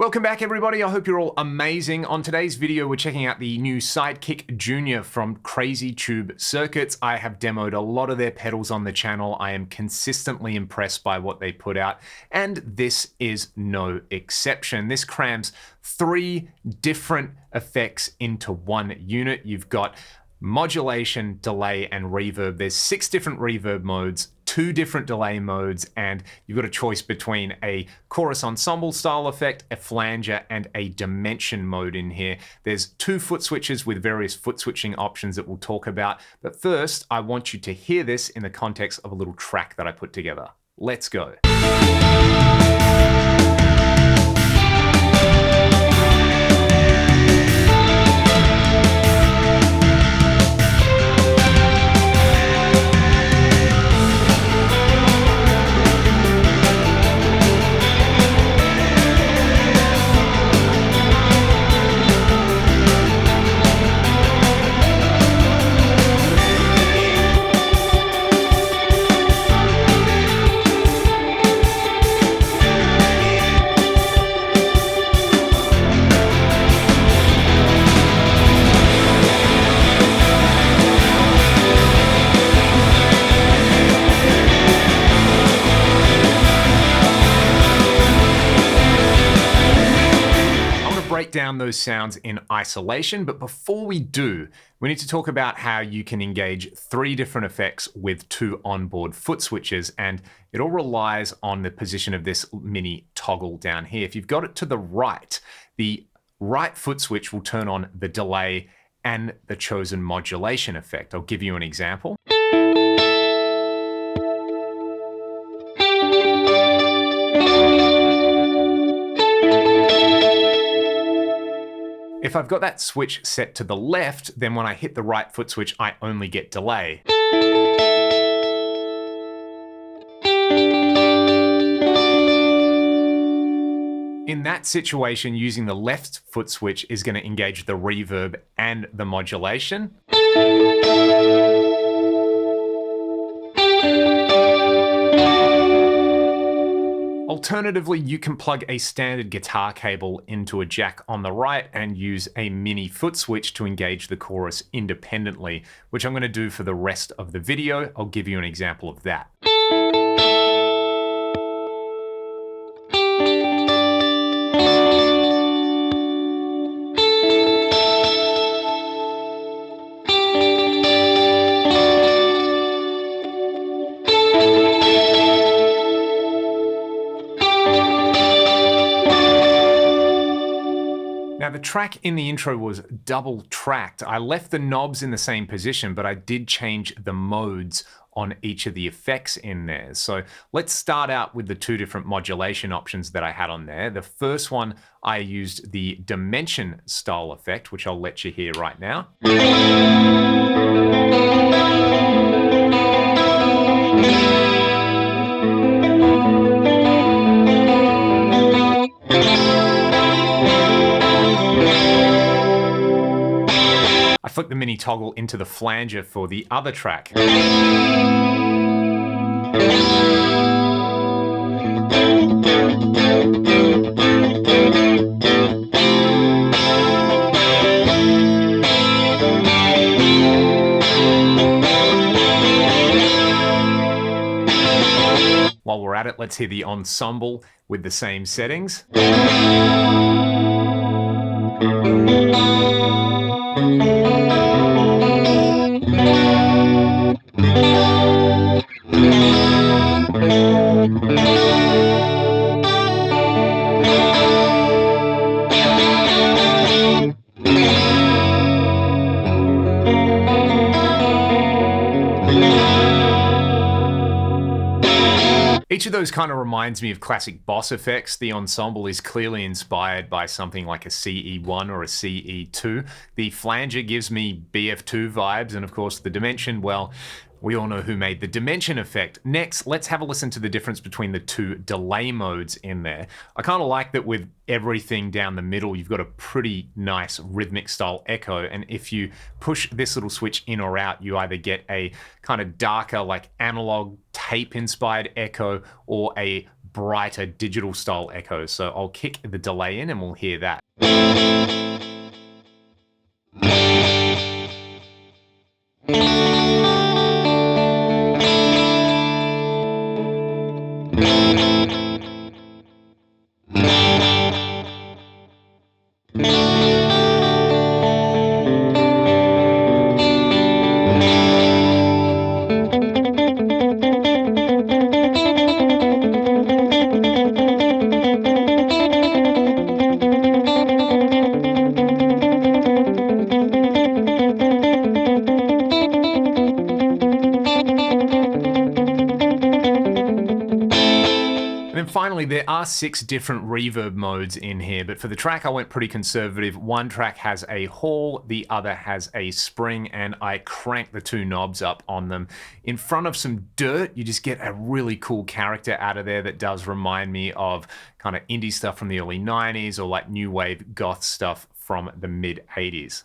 Welcome back, everybody. I hope you're all amazing. On today's video, we're checking out the new Sidekick Junior from Crazy Tube Circuits. I have demoed a lot of their pedals on the channel. I am consistently impressed by what they put out, and this is no exception. This crams 3 different effects into one unit. You've got modulation, delay, and reverb. There's 6 different reverb modes, 2 different delay modes, and you've got a choice between a chorus ensemble style effect, a flanger, and a dimension mode in here. There's 2 foot switches with various foot switching options that we'll talk about. But first, I want you to hear this in the context of a little track that I put together. Let's go. Break down those sounds in isolation, but before we do, we need to talk about how you can engage 3 different effects with 2 onboard foot switches, and it all relies on the position of this mini toggle down here. If you've got it to the right foot switch will turn on the delay and the chosen modulation effect. I'll give you an example. If I've got that switch set to the left, then when I hit the right foot switch, I only get delay. In that situation, using the left foot switch is going to engage the reverb and the modulation. Alternatively, you can plug a standard guitar cable into a jack on the right and use a mini foot switch to engage the chorus independently, which I'm going to do for the rest of the video. I'll give you an example of that. Now, the track in the intro was double tracked. I left the knobs in the same position, but I did change the modes on each of the effects in there. So let's start out with the 2 different modulation options that I had on there. The first one, I used the dimension style effect, which I'll let you hear right now. I flick the mini toggle into the flanger for the other track. While we're at it, let's hear the ensemble with the same settings. Each of those kind of reminds me of classic boss effects. The ensemble is clearly inspired by something like a CE1 or a CE2. The flanger gives me BF2 vibes, and of course the dimension, well, we all know who made the dimension effect. Next, let's have a listen to the difference between the 2 delay modes in there. I kind of like that with everything down the middle, you've got a pretty nice rhythmic style echo. And if you push this little switch in or out, you either get a kind of darker, like analog tape inspired echo, or a brighter digital style echoes. So I'll kick the delay in and we'll hear that. And then finally, there are 6 different reverb modes in here, but for the track I went pretty conservative. One track has a hall, the other has a spring, and I crank the 2 knobs up on them. In front of some dirt, you just get a really cool character out of there that does remind me of kind of indie stuff from the early 90s or like new wave goth stuff from the mid 80s.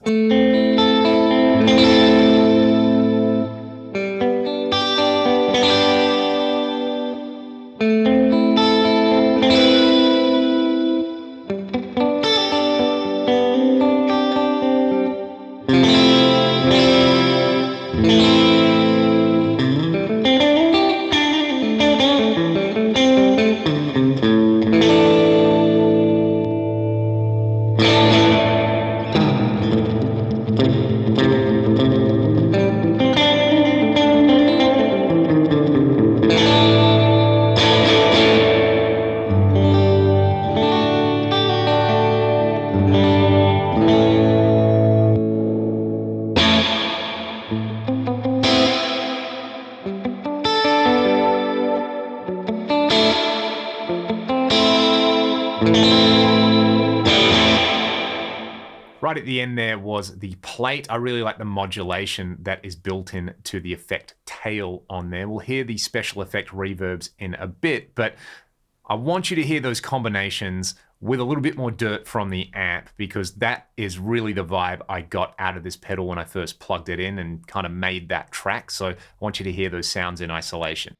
Right at the end there was the plate. I really like the modulation that is built in to the effect tail on there. We'll hear the special effect reverbs in a bit, but I want you to hear those combinations with a little bit more dirt from the amp, because that is really the vibe I got out of this pedal when I first plugged it in and kind of made that track. So I want you to hear those sounds in isolation.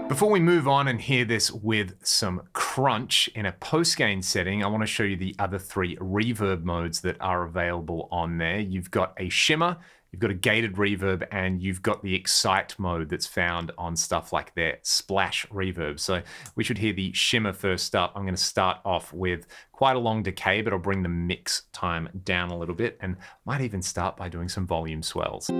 Before we move on and hear this with some crunch in a post-gain setting, I want to show you the other 3 reverb modes that are available on there. You've got a shimmer, you've got a gated reverb, and you've got the excite mode that's found on stuff like their splash reverb. So we should hear the shimmer first up. I'm going to start off with quite a long decay, but I'll bring the mix time down a little bit and might even start by doing some volume swells.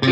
I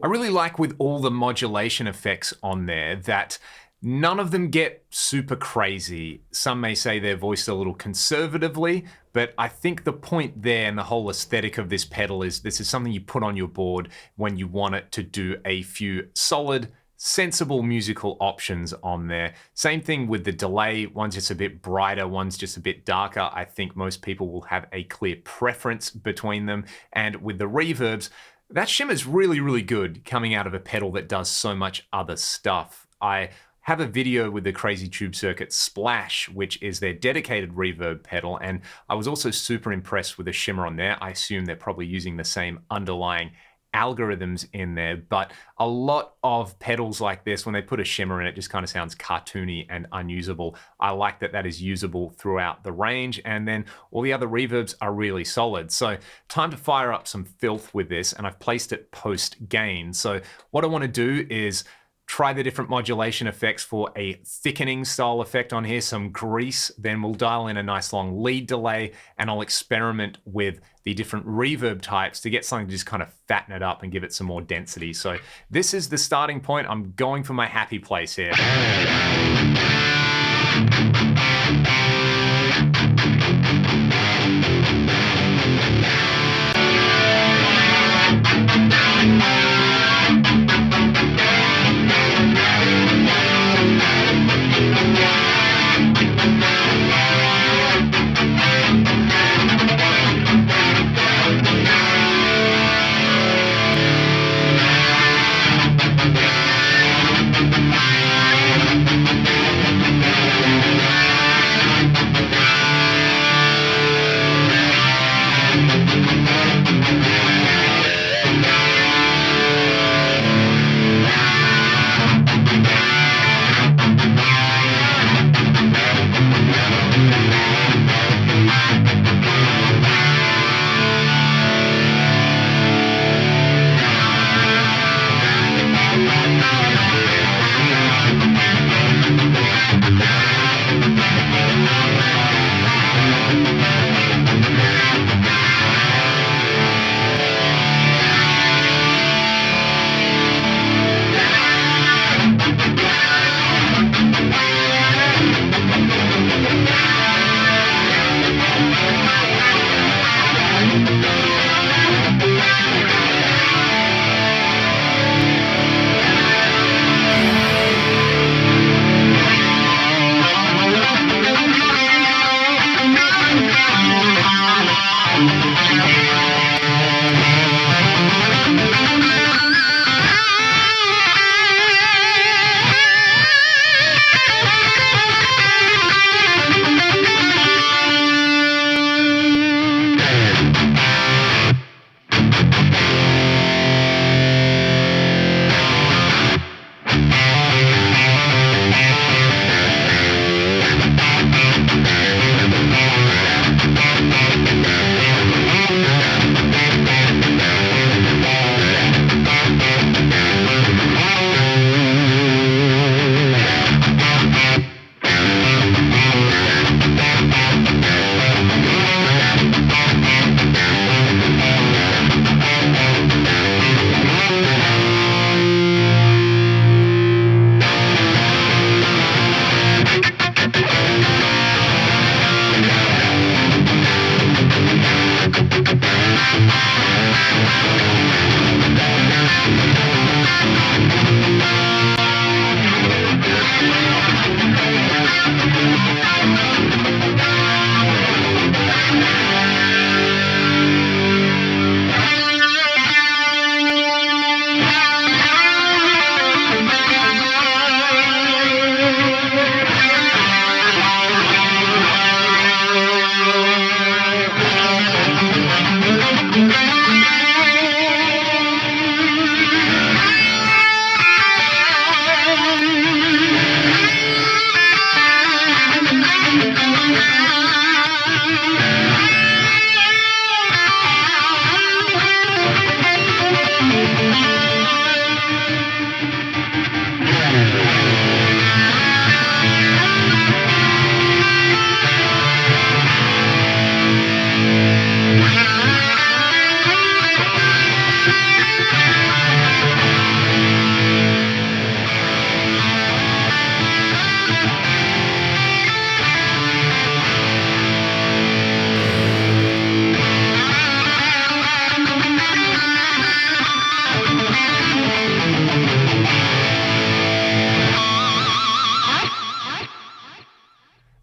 really like with all the modulation effects on there that none of them get super crazy. Some may say they're voiced a little conservatively, but I think the point there and the whole aesthetic of this pedal is this is something you put on your board when you want it to do a few solid, sensible musical options on there. Same thing with the delay. One's just a bit brighter, one's just a bit darker. I think most people will have a clear preference between them. And with the reverbs, that shimmer's really, really good coming out of a pedal that does so much other stuff. I have a video with the Crazy Tube Circuit Splash, which is their dedicated reverb pedal, and I was also super impressed with the shimmer on there. I assume they're probably using the same underlying algorithms in there, but a lot of pedals like this, when they put a shimmer in it, just kind of sounds cartoony and unusable. I like that that is usable throughout the range, and then all the other reverbs are really solid. So time to fire up some filth with this, and I've placed it post gain. So what I want to do is try the different modulation effects for a thickening style effect on here, some grease, then we'll dial in a nice long lead delay, and I'll experiment with the different reverb types to get something to just kind of fatten it up and give it some more density. So this is the starting point. I'm going for my happy place here.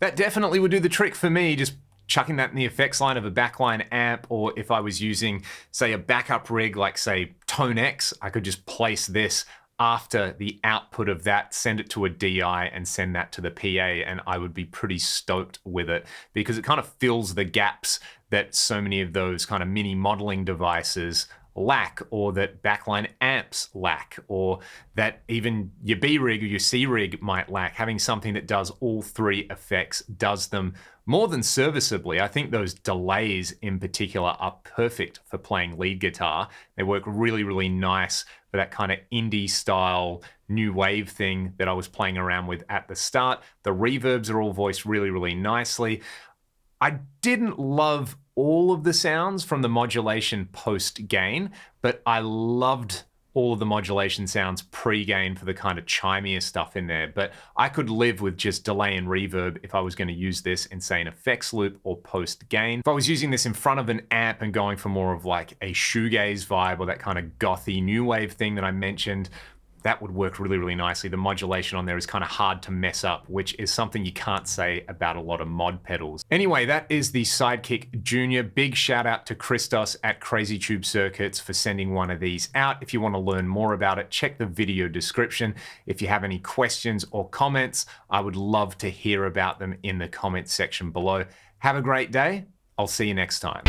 That definitely would do the trick for me, just chucking that in the effects line of a backline amp, or if I was using, say, a backup rig like, say, Tone X, I could just place this after the output of that, send it to a DI and send that to the PA, and I would be pretty stoked with it because it kind of fills the gaps that so many of those kind of mini modeling devices lack, or that backline amps lack, or that even your B rig or your C rig might lack. Having something that does all three effects does them more than serviceably. I think those delays in particular are perfect for playing lead guitar. They work really, really nice for that kind of indie style new wave thing that I was playing around with at the start. The reverbs are all voiced really, really nicely. I didn't love all of the sounds from the modulation post-gain, but I loved all of the modulation sounds pre-gain for the kind of chimier stuff in there. But I could live with just delay and reverb if I was going to use this in, say, an effects loop or post-gain. If I was using this in front of an amp and going for more of like a shoegaze vibe or that kind of gothy new wave thing that I mentioned, that would work really, really nicely. The modulation on there is kind of hard to mess up, which is something you can't say about a lot of mod pedals. Anyway, that is the Sidekick Junior. Big shout out to Christos at Crazy Tube Circuits for sending one of these out. If you want to learn more about it, check the video description. If you have any questions or comments, I would love to hear about them in the comments section below. Have a great day. I'll see you next time.